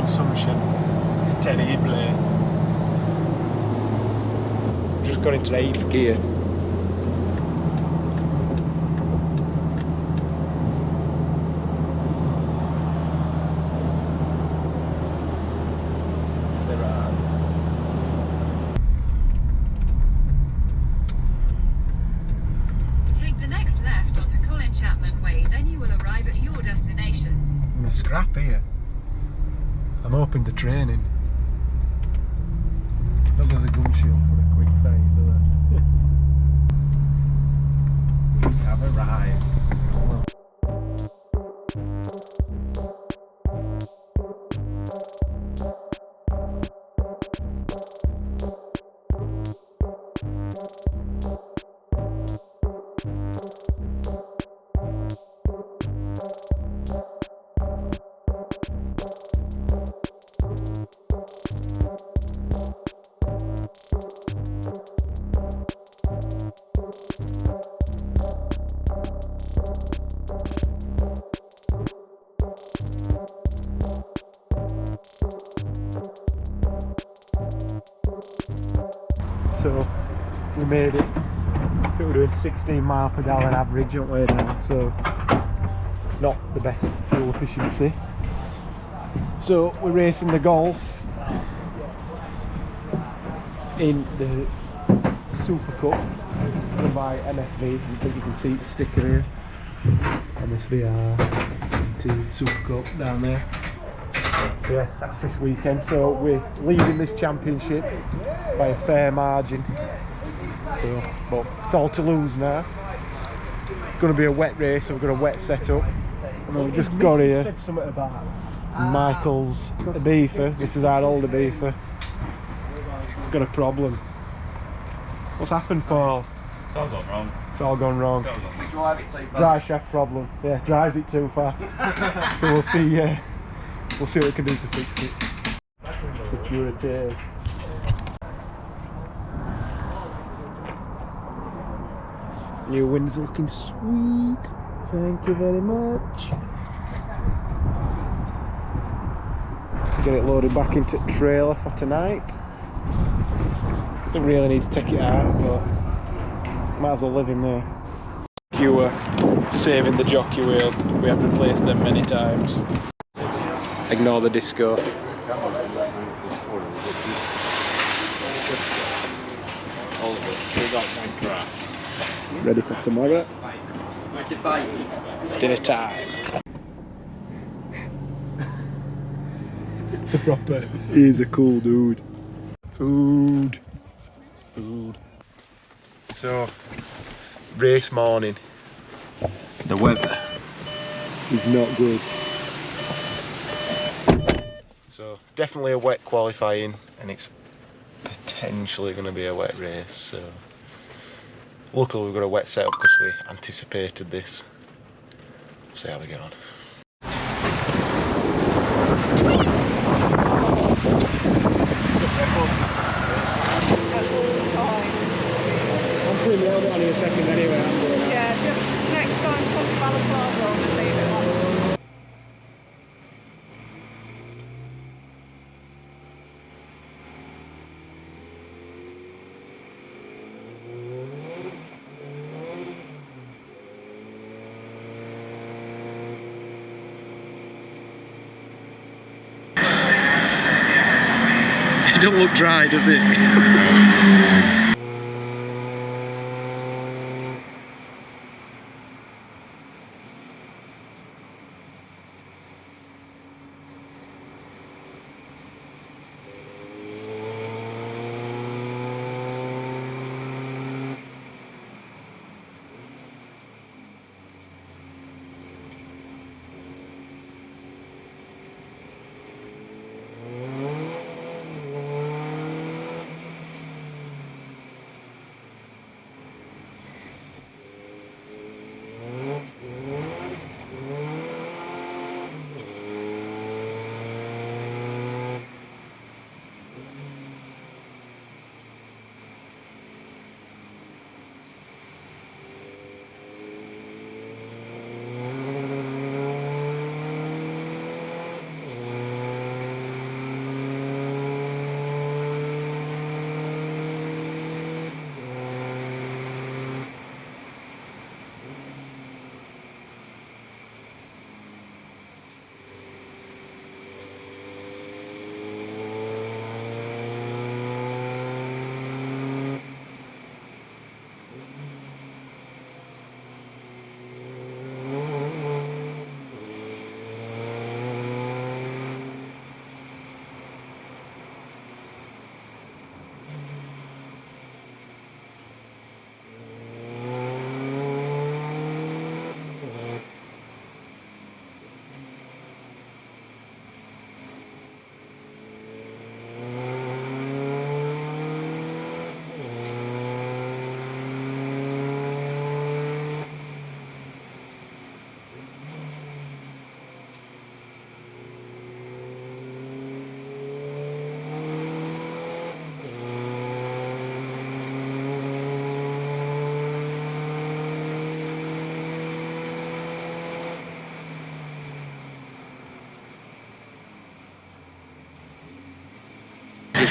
consumption. It's terrible. Just got into the 8th gear. Scrap here. I'm hoping the training. Not there's a gum shield for a quick fade, do there? We have arrived. So we made it. I think we're doing 16 mile per gallon average, aren't we now? So not the best fuel efficiency. So we're racing the Golf in the SuperCup run by MSV. I think you can see its sticker here. MSVT SuperCup down there. So yeah, that's this weekend. So we're leading this championship by a fair margin. So, but it's all to lose now. It's going to be a wet race, so we've got a wet setup. And we've just got here. Said something about Michael's Ibiza. This is our old Ibiza. It's got a problem. What's happened, Paul? It's all gone wrong. It's all gone wrong. We drive it too fast. Drive shaft problem. Yeah, drives it too fast. So we'll see. We'll see what we can do to fix it. Security. New wind's looking sweet. Thank you very much. Get it loaded back into trailer for tonight. Don't really need to take it out, but might as well live in there. Fewer saving the jockey wheel. We have replaced them many times. Ignore the disco. Ready for tomorrow. Dinner time. It's a proper. He's a cool dude. Food. So, race morning. The weather is not good. So definitely a wet qualifying, and it's potentially going to be a wet race. So luckily we've got a wet setup because we anticipated this. We'll see how we get on. I'm putting the helmet on in a second anyway. Yeah, just next time put the ballast on and leave it on. It don't look dry, does it?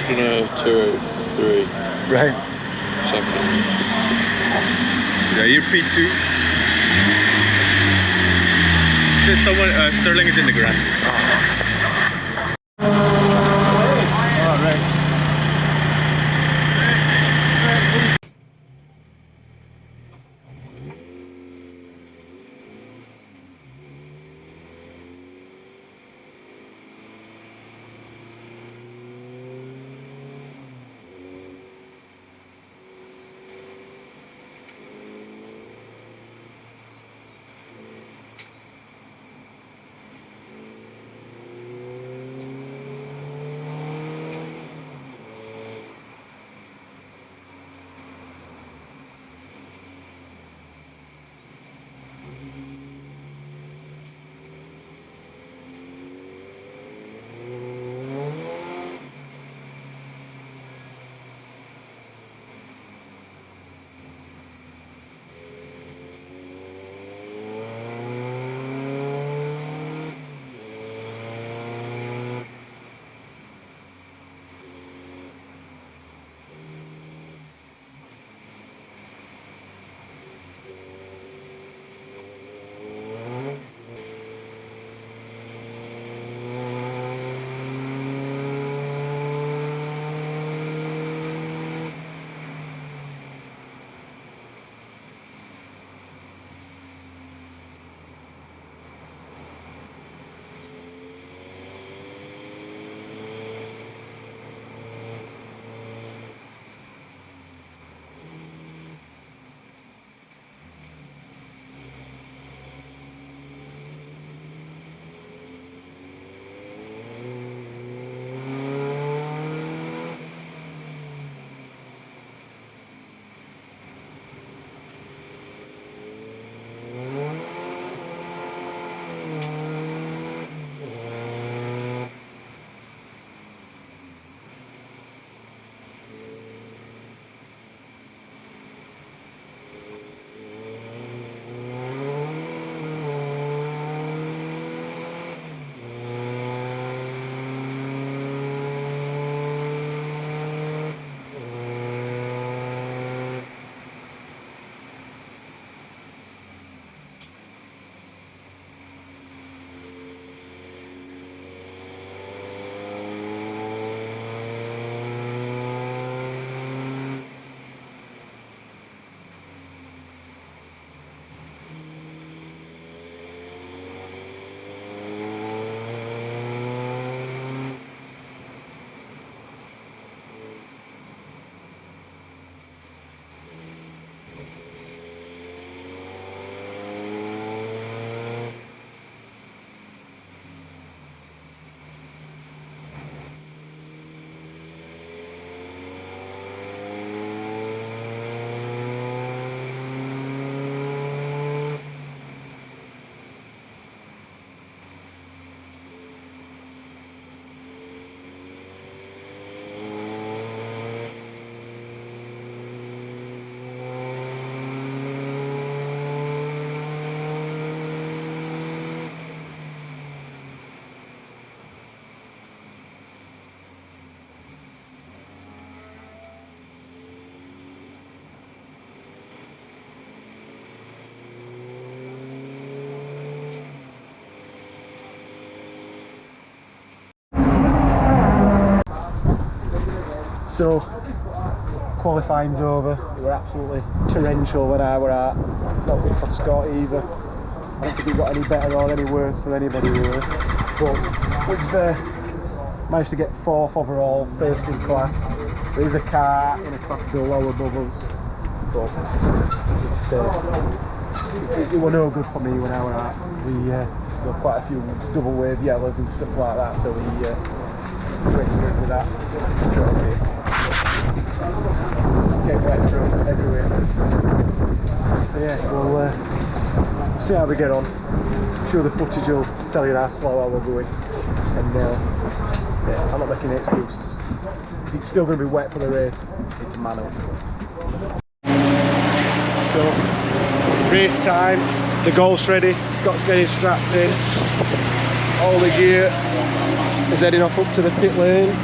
gonna 203 Right. seconds. Yeah, you're P2. So someone, Sterling is in the grass. Alright. So, qualifying's over. It were absolutely torrential when I were at. Not good for Scott either. I don't think it got any better or any worse for anybody really. But we've managed to get 4th overall, first in class. There is a car in a class below above us, but it were no good for me when I were at. We got quite a few double wave yellows and stuff like that, so we went through with that. Getting wet through everywhere. So yeah, we'll see how we get on. Sure, the footage will tell you how slow we're going, and yeah, I'm not making any excuses. If it's still going to be wet for the race, it's a man up. So, race time. The Golf's ready. Scott's getting strapped in. All the gear is heading off up to the pit lane.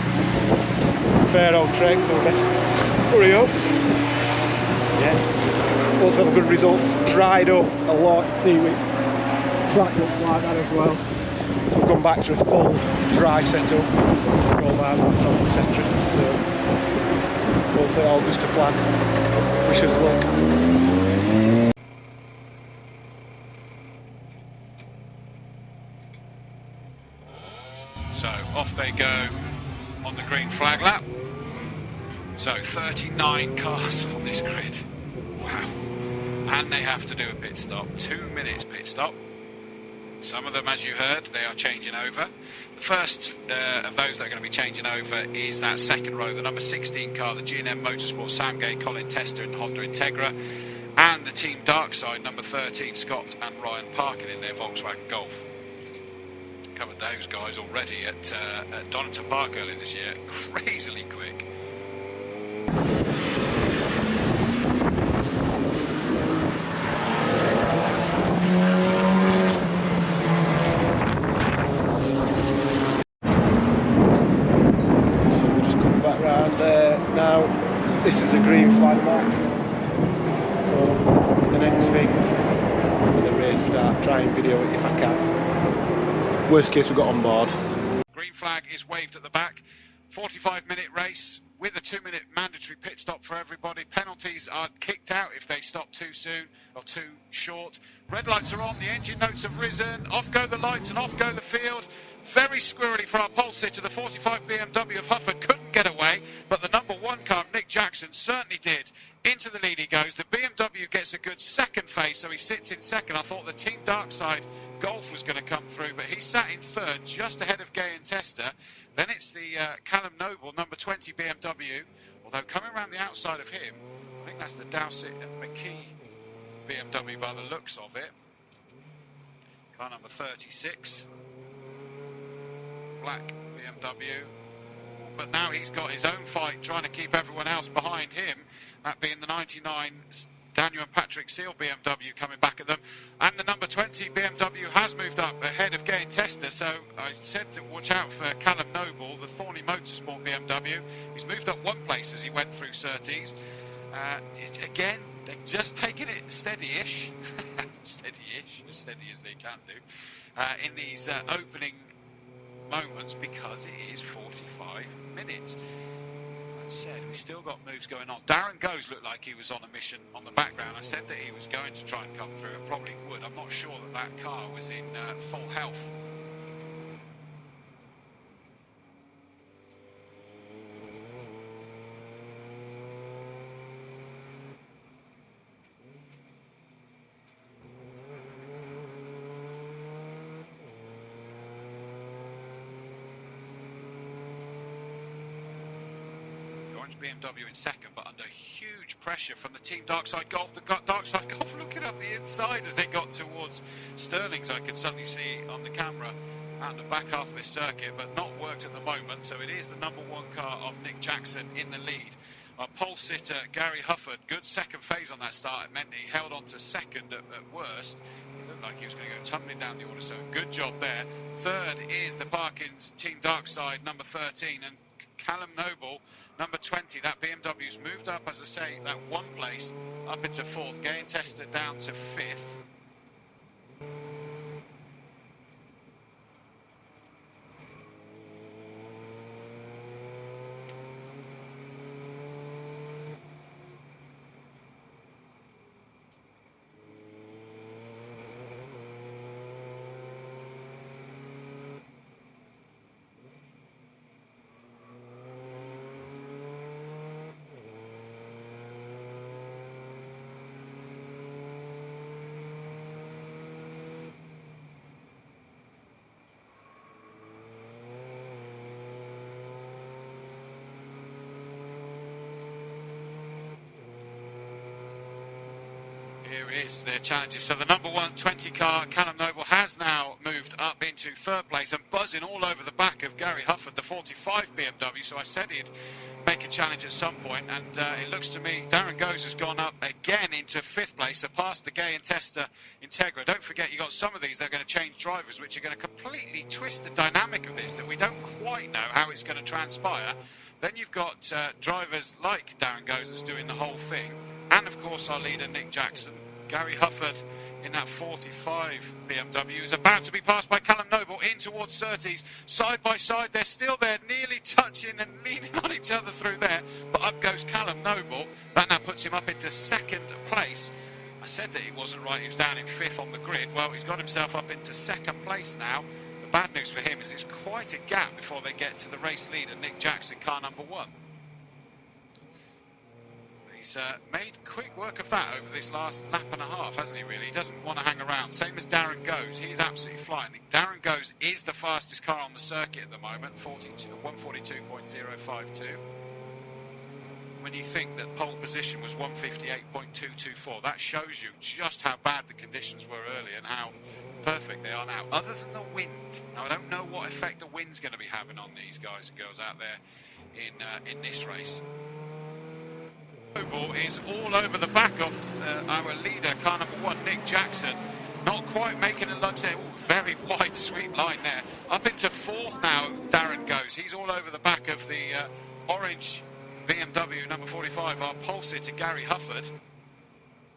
fair old trek, so let's hurry up. Yeah, also have a good result. Dried up a lot. See, track looks like that as well. So we've gone back to a full dry setup, all our laptop, etc. So hopefully all goes to plan. Wish us luck. So off they go on the green flag lap. So 39 cars on this grid. Wow. And they have to do a pit stop. 2 minutes pit stop. Some of them, as you heard, they are changing over. The first of those that are going to be changing over is that second row, the number 16 car, the G&M Motorsport Sam Gay, Colin Tester and Honda Integra, and the Team Darkside, number 13, Scott and Ryan Parkin in their Volkswagen Golf. Covered those guys already at Donington Park earlier this year. Crazily quick. Now this is a green flag mark, so the next thing for the race start, try and video it if I can. Worst case, we got on board. Green flag is waved at the back. 45-minute race with a 2-minute mandatory pit stop for everybody. Penalties are kicked out if they stop too soon or too short. Red lights are on, the engine notes have risen, off go the lights and off go the field. Very squirrely for our pole sitter, the 45 BMW of Hufford couldn't get away, but the number 1 car of Nick Jackson certainly did. Into the lead he goes. The BMW gets a good second phase, so he sits in second. I thought the Team Darkside Golf was going to come through, but he sat in third, just ahead of Gay and Tester. Then it's the Callum Noble, number 20 BMW, although coming around the outside of him, I think that's the Dowsett and McKee BMW by the looks of it. Car number 36, black BMW. But now he's got his own fight trying to keep everyone else behind him, that being the 99 Daniel and Patrick Seal BMW coming back at them. And the number 20 BMW has moved up ahead of Gay and Tester, so I said to watch out for Callum Noble, the Thornley Motorsport BMW. He's moved up 1 place as he went through Surtees. Again, they're just taking it steady-ish, steady-ish, as steady as they can do, in these opening moments, because it is 45 minutes. That said, we've still got moves going on. Darren Goes looked like he was on a mission on the background. I said that he was going to try and come through, and probably would. I'm not sure that that car was in full health. BMW in second, but under huge pressure from the Team Darkside Golf. The Darkside Golf looking up the inside as they got towards Stirling's. I could suddenly see on the camera out the back half of this circuit, but not worked at the moment. So it is the number 1 car of Nick Jackson in the lead. Our pole sitter Gary Hufford, good second phase on that start. It meant he held on to second at worst. It looked like he was going to go tumbling down the order, so good job there. Third is the Parkins Team Darkside, number 13, and Callum Noble, number 20. That BMW's moved up, as I say, that 1 place up into 4th. Gay and Tester down to 5th. Here is their challenges. So the number 1 20 car, Callum Noble, has now moved up into 3rd place and buzzing all over the back of Gary Hufford, the 45 BMW. So I said he'd make a challenge at some point, and it looks to me Darren Goes has gone up again into 5th place, so past the Gay and Tester Integra. Don't forget, you've got some of these that are going to change drivers, which are going to completely twist the dynamic of this, that we don't quite know how it's going to transpire. Then you've got drivers like Darren Goes that's doing the whole thing, and of course our leader Nick Jackson. Gary Hufford in that 45 BMW is about to be passed by Callum Noble in towards Surtees. Side by side, they're still there, nearly touching and leaning on each other through there. But up goes Callum Noble. That now puts him up into 2nd place. I said that he wasn't right, he was down in 5th on the grid. Well, he's got himself up into 2nd place now. The bad news for him is it's quite a gap before they get to the race leader, Nick Jackson, car number 1. He's made quick work of that over this last lap and a half, hasn't he, really? He doesn't want to hang around. Same as Darren Goes. He's absolutely flying. Darren Goes is the fastest car on the circuit at the moment, 142.052. When you think that pole position was 158.224, that shows you just how bad the conditions were earlier and how perfect they are now, other than the wind. Now, I don't know what effect the wind's going to be having on these guys and girls out there in this race. Noble is all over the back of our leader, car number 1, Nick Jackson. Not quite making a lunge there. Ooh, very wide sweep line there. Up into 4th now, Darren Goes. He's all over the back of the orange BMW number 45, our pole sitter, Gary Hufford.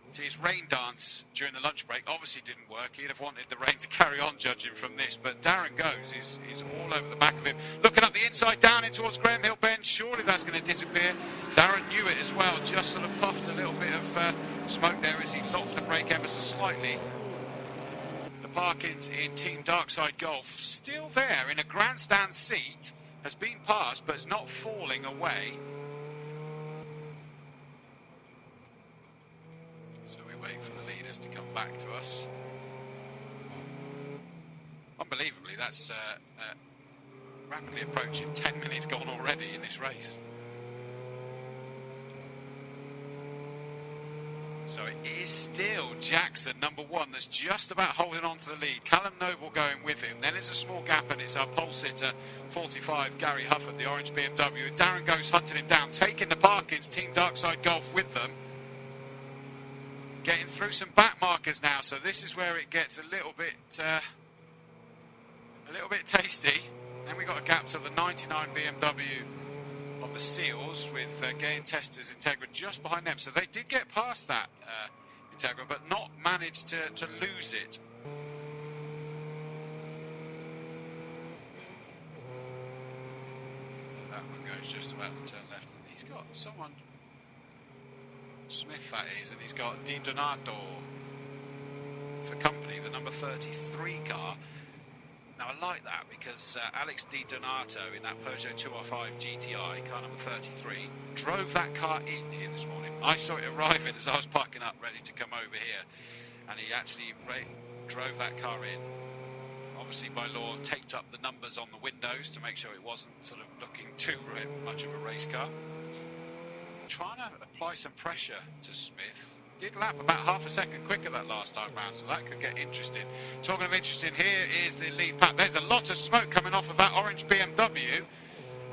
See, his rain dance during the lunch break obviously didn't work. He'd have wanted the rain to carry on, judging from this. But Darren Goes is all over the back of him. Looking up the inside, down in towards Graham Hill Bend. Surely that's going to disappear. Darren knew it as well. Just sort of puffed a little bit of smoke there as he locked the brake ever so slightly. The Parkins in Team Darkside Golf still there in a grandstand seat. Has been passed, but is not falling away. Wait for the leaders to come back to us. Unbelievably, that's rapidly approaching 10 minutes gone already in this race. So it is still Jackson, number 1, that's just about holding on to the lead. Callum Noble going with him. Then there's a small gap, and it's our pole sitter, 45, Gary Hufford, the orange BMW. And Darren Goes hunting him down, taking the Parkins Team Darkside Golf with them. Getting through some back markers now, so this is where it gets a little bit tasty. Then we got a gap to the 99 BMW of the Seals with Gay and Testers Integra just behind them. So they did get past that Integra, but not managed to lose it. That one goes just about to turn left, and he's got someone. Smith that is, and he's got Di Donato for company, the number 33 car. Now I like that because Alex Di Donato in that Peugeot 205 GTI, car number 33, drove that car in here this morning. I saw it arriving as I was parking up ready to come over here, and he actually drove that car in. Obviously by law taped up the numbers on the windows to make sure it wasn't sort of looking too much of a race car. Trying to apply some pressure to Smith. Did lap about half a second quicker that last time round, so that could get interesting. Talking of interesting, here is the lead pack. There's a lot of smoke coming off of that orange BMW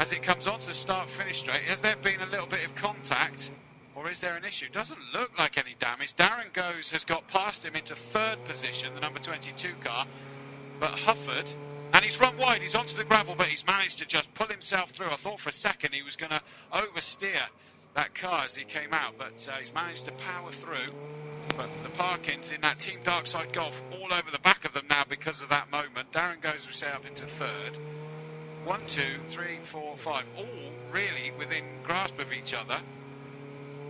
as it comes onto the start-finish straight. Has there been a little bit of contact, or is there an issue? Doesn't look like any damage. Darren Goes has got past him into 3rd position, the number 22 car, but Hufford, and he's run wide. He's onto the gravel, but he's managed to just pull himself through. I thought for a second he was going to oversteer that car as he came out, but he's managed to power through. But the Parkins in that Team Darkside Golf all over the back of them now because of that moment. Darren Goes, we say, up into 3rd. 1, 2, 3, 4, 5, all really within grasp of each other.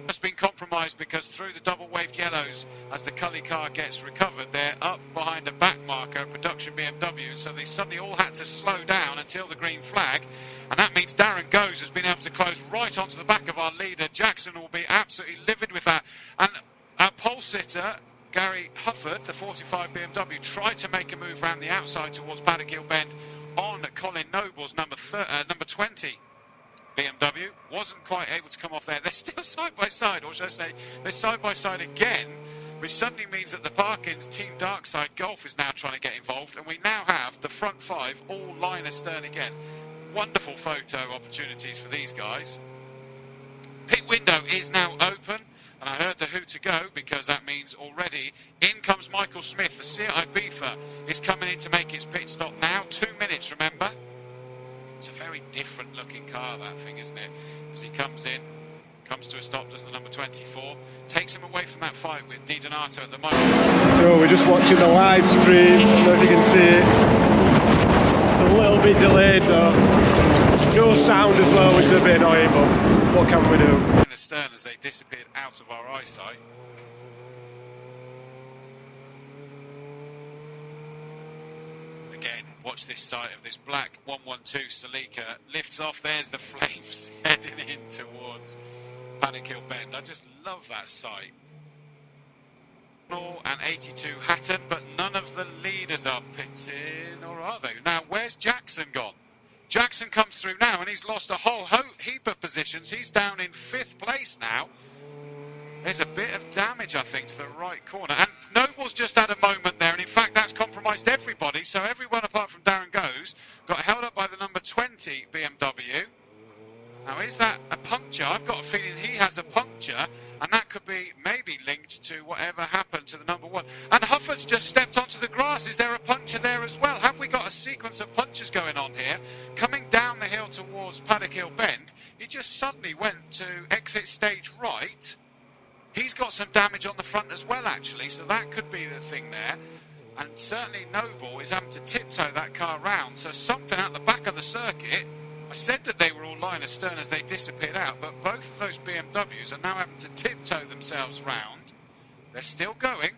Just been compromised because through the double waved yellows, as the Cully car gets recovered, they're up behind a back marker, production BMW, so they suddenly all had to slow down until the green flag, and that means Darren Goes has been able to close right onto the back of our leader. Jackson will be absolutely livid with that, and our pole sitter Gary Hufford, the 45 BMW, tried to make a move around the outside towards Paddock Hill Bend on Colin Noble's number 20 BMW. Wasn't quite able to come off there. They're still side by side, or should I say they're side by side again, which suddenly means that the Parkins Team Darkside Golf is now trying to get involved, and we now have the front 5 all line astern again. Wonderful photo opportunities for these guys. Pit window is now open, and I heard the who to go because that means already in comes Michael Smith. The Seat Ibiza is coming in to make its pit stop now. 2 minutes, remember. It's a very different looking car, that thing, isn't it? As he comes in, comes to a stop, does the number 24, takes him away from that fight with Di Donato at the moment. So we're just watching the live stream, I don't know if you can see it. It's a little bit delayed though. No sound as well, which is a bit annoying, but what can we do? In the stern as they disappeared out of our eyesight. Again, watch this sight of this black 112 Celica lifts off. There's the flames heading in towards Paddock Hill Bend. I just love that sight. And 82 Hatton, but none of the leaders are pitting, or are they? Now, where's Jackson gone? Jackson comes through now, and he's lost a whole heap of positions. He's down in 5th place now. There's a bit of damage, I think, to the right corner. And Noble's just had a moment there, and in fact, that's compromised everybody. So everyone apart from Darren Goes got held up by the number 20 BMW. Now, is that a puncture? I've got a feeling he has a puncture, and that could be maybe linked to whatever happened to the number 1. And Hufford's just stepped onto the grass. Is there a puncture there as well? Have we got a sequence of punches going on here? Coming down the hill towards Paddock Hill Bend, he just suddenly went to exit stage right. He's got some damage on the front as well, actually, so that could be the thing there. And certainly Noble is having to tiptoe that car round, so something at the back of the circuit. I said that they were all lying astern as they disappeared out, but both of those BMWs are now having to tiptoe themselves round. They're still going.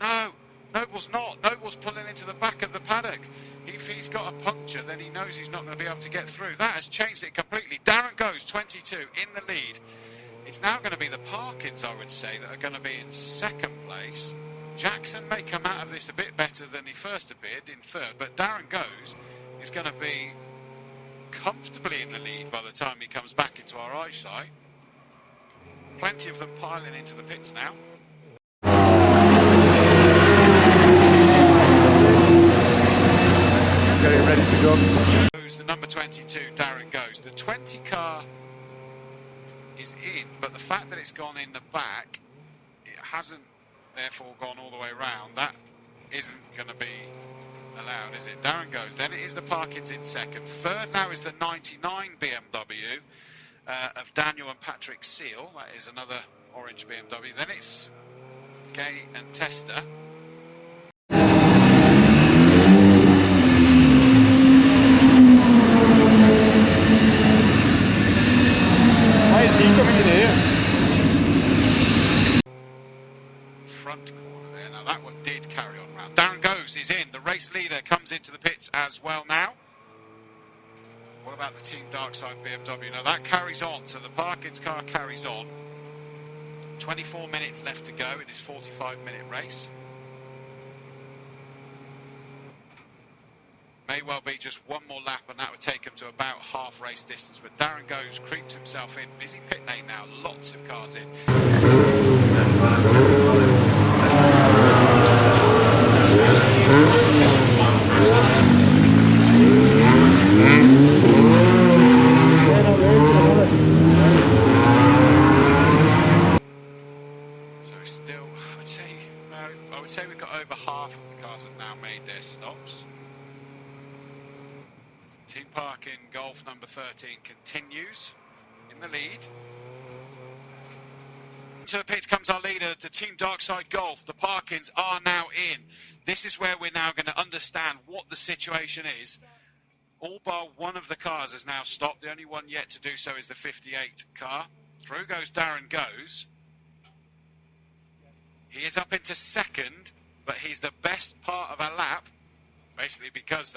No, Noble's not. Noble's pulling into the back of the paddock. If he's got a puncture, then he knows he's not going to be able to get through. That has changed it completely. Darren Goes, 22, in the lead. It's now going to be the Parkins, I would say, that are going to be in 2nd place. Jackson may come out of this a bit better than he first appeared in 3rd, but Darren Goes is going to be comfortably in the lead by the time he comes back into our eyesight. Plenty of them piling into the pits now. Getting ready to go. The number 22, Darren Goes. The 20 car is in, but the fact that it's gone in the back, it hasn't therefore gone all the way around. That isn't going to be allowed, is it? Darren Goes. Then it is the Parkins in 2nd. 3rd now is the 99 BMW of Daniel and Patrick Seal. That is another orange BMW. Then it's Gay and Tester. Why is he coming in here? Front corner there. Now that one did carry on round. Darren Goes is in. The race leader comes into the pits as well now. What about the Team Darkside BMW? Now that carries on. So the Parkins car carries on. 24 minutes left to go in this 45-minute race. May well be just one more lap, and that would take him to about half race distance. But Darren Goes, creeps himself in. Busy pit lane now. Lots of cars in. So still, I would say we've got over half of the cars have now made their stops. Team Parkin Golf number 13 continues in the lead. Into the pits comes our leader, the Team Darkside Golf. The Parkins are now in. This is where we're now going to understand what the situation is. All bar one of the cars has now stopped. The only one yet to do so is the 58 car. Through goes Darren Goes. He is up into 2nd, but he's the best part of a lap, basically because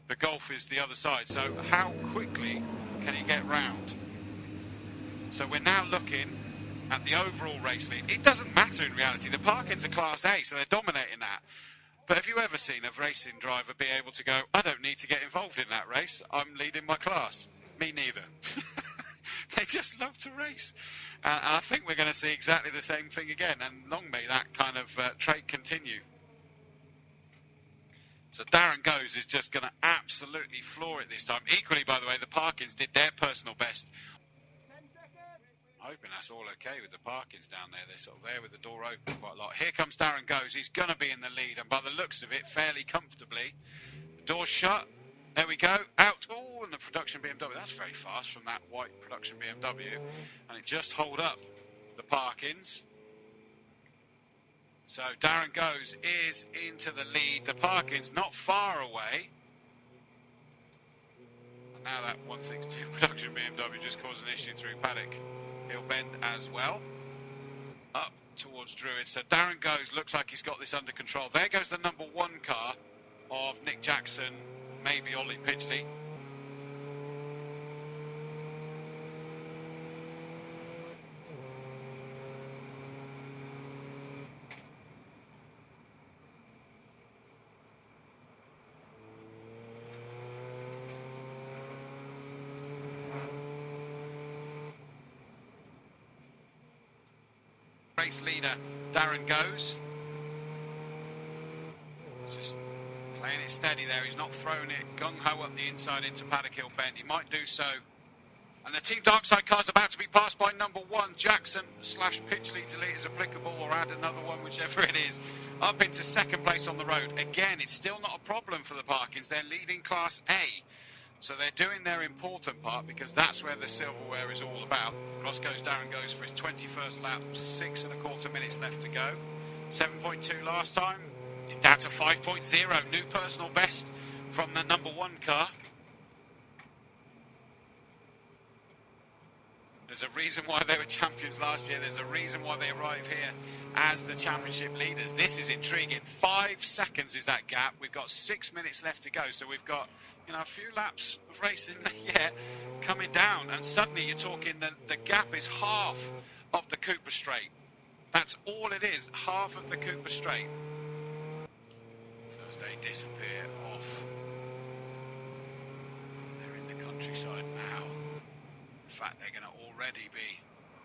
the Golf is the other side. So how quickly can he get round? So we're now looking at the overall race lead. It doesn't matter in reality. The Parkins are Class A, so they're dominating that. But have you ever seen a racing driver be able to go, I don't need to get involved in that race, I'm leading my class? Me neither. They just love to race. And I think we're going to see exactly the same thing again, and long may that kind of trait continue. So Darren Goes is just going to absolutely floor it this time. Equally, by the way, the Parkins did their personal best. hoping that's all okay with the parkings down there. They're sort of there with the door open quite a lot. Here comes Darren Goes. He's going to be in the lead, and by the looks of it, fairly comfortably. Doors shut. There we go. Out. Oh, and the production BMW. That's very fast from that white production BMW. And it just hold up the parkings. So Darren Goes is into the lead. The parking's not far away. And now that 162 production BMW just caused an issue through paddock. He'll bend as well. Up towards Druid. So Darren Goes looks like he's got this under control. There goes the number 1 car of Nick Jackson, maybe Ollie Pidgley. Race leader Darren Goes. It's just playing it steady there. He's not throwing it gung-ho up the inside into Paddock Hill Bend. He might do so. And the Team Darkside car's about to be passed by number 1, Jackson/Pidgley. Delete as applicable, or add another one, whichever it is. Up into 2nd place on the road. Again, it's still not a problem for the Parkins. They're leading Class A. So they're doing their important part, because that's where the silverware is all about. Across goes Darren Goes for his 21st lap, 6.25 minutes left to go. 7.2 last time. He's down to 5.0, new personal best from the number 1 car. There's a reason why they were champions last year. There's a reason why they arrive here as the championship leaders. This is intriguing. 5 seconds is that gap. We've got 6 minutes left to go. So we've got, you know, a few laps of racing yet coming down. And suddenly you're talking the gap is half of the Cooper Straight. That's all it is, half of the Cooper Straight. So as they disappear off, they're in the countryside now. In fact, they're going to already be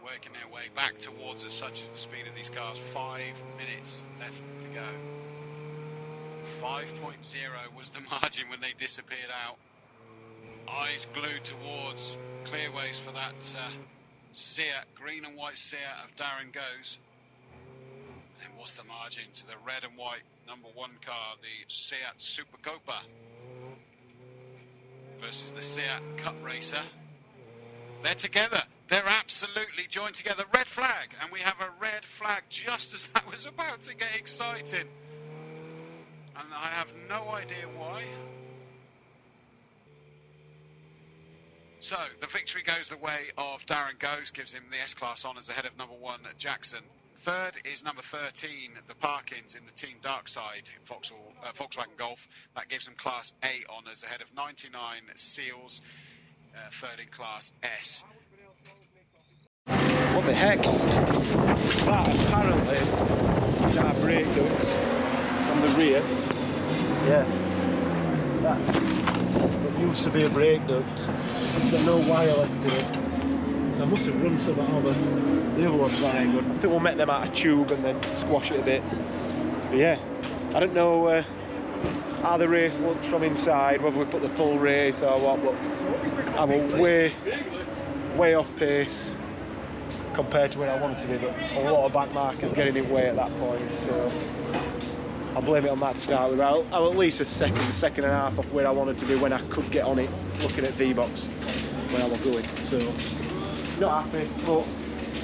working their way back towards us, such as the speed of these cars. 5 minutes left to go. 5.0 was the margin when they disappeared out. Eyes glued towards clearways for that Seat, green and white Seat of Darren Goes. And what's the margin to the red and white number 1 car, the Seat SuperCup versus the Seat Cup Racer? They're together. They're absolutely joined together. Red flag. And we have a red flag just as that was about to get exciting. And I have no idea why. So, the victory goes the way of Darren Goes, gives him the S-Class honours ahead of number 1, Jackson. 3rd is number 13, the Parkins in the Team Darkside, Volkswagen Golf. That gives them Class A honours ahead of 99 Seals, 3rd in Class S. What the heck? That apparently is our brake duct from the rear. Yeah. So that's what used to be a brake duct. It's got no wire left in it. So I must have run some out of the other one's lying good. I think we'll make them out of tube and then squash it a bit. But yeah, I don't know how the race looks from inside, whether we put the full race or what, but I'm way off pace compared to where I wanted to be, but a lot of back markers getting in way at that point, so I'll blame it on that to start with. I'm at least a second and a half off where I wanted to be when I could get on it, looking at V-Box where I was going, so not happy, but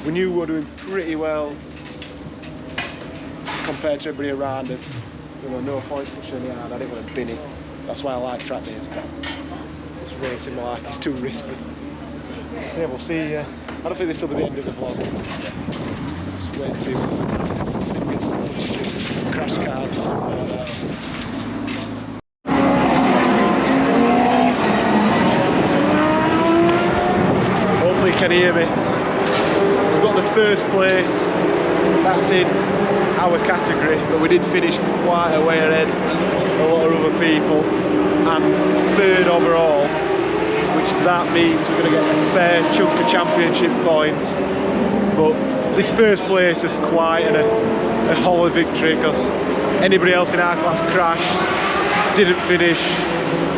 we knew we were doing pretty well compared to everybody around us, so there were no point pushing any hard. I didn't want to bin it. That's why I like track days, but it's racing like it's too risky. So yeah, we'll see. I don't think this will be the end of the vlog. Just wait and see if we get some footage of crash cars and stuff like that. Hopefully you can hear me. We've got the 1st place. That's in our category, but we did finish quite a way ahead a lot of other people, and 3rd overall, which that means we're going to get a fair chunk of championship points. But this 1st place is quite a hollow victory, because anybody else in our class crashed, didn't finish,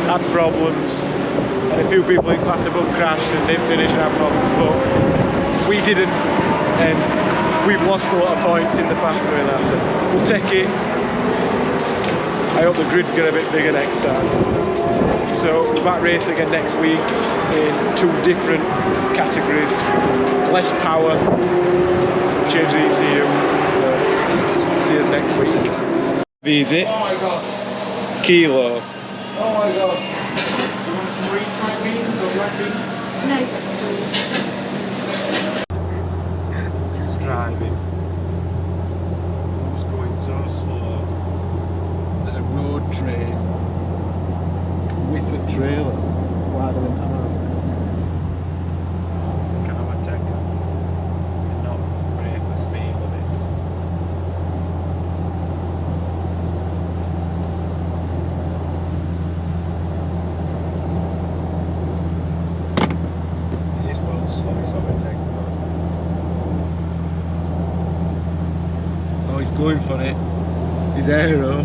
had problems. and a few people in class above crashed and didn't finish and had problems, but we didn't, and we've lost a lot of points in the past doing that, so we'll take it. I hope the grid's get a bit bigger next time. So we're back racing again next week in 2 different categories, less power, so we'll change the ECU, so see us next week. Visit. Oh my god. Kilo. Oh my god. You want some white beans or black beans? No. Who's driving? Who's going so slow that a road train, Whitford trailer, wider than America, can overtake her and not break the speed limit? It is world's slowest overtake. Oh, he's going for it. His aero.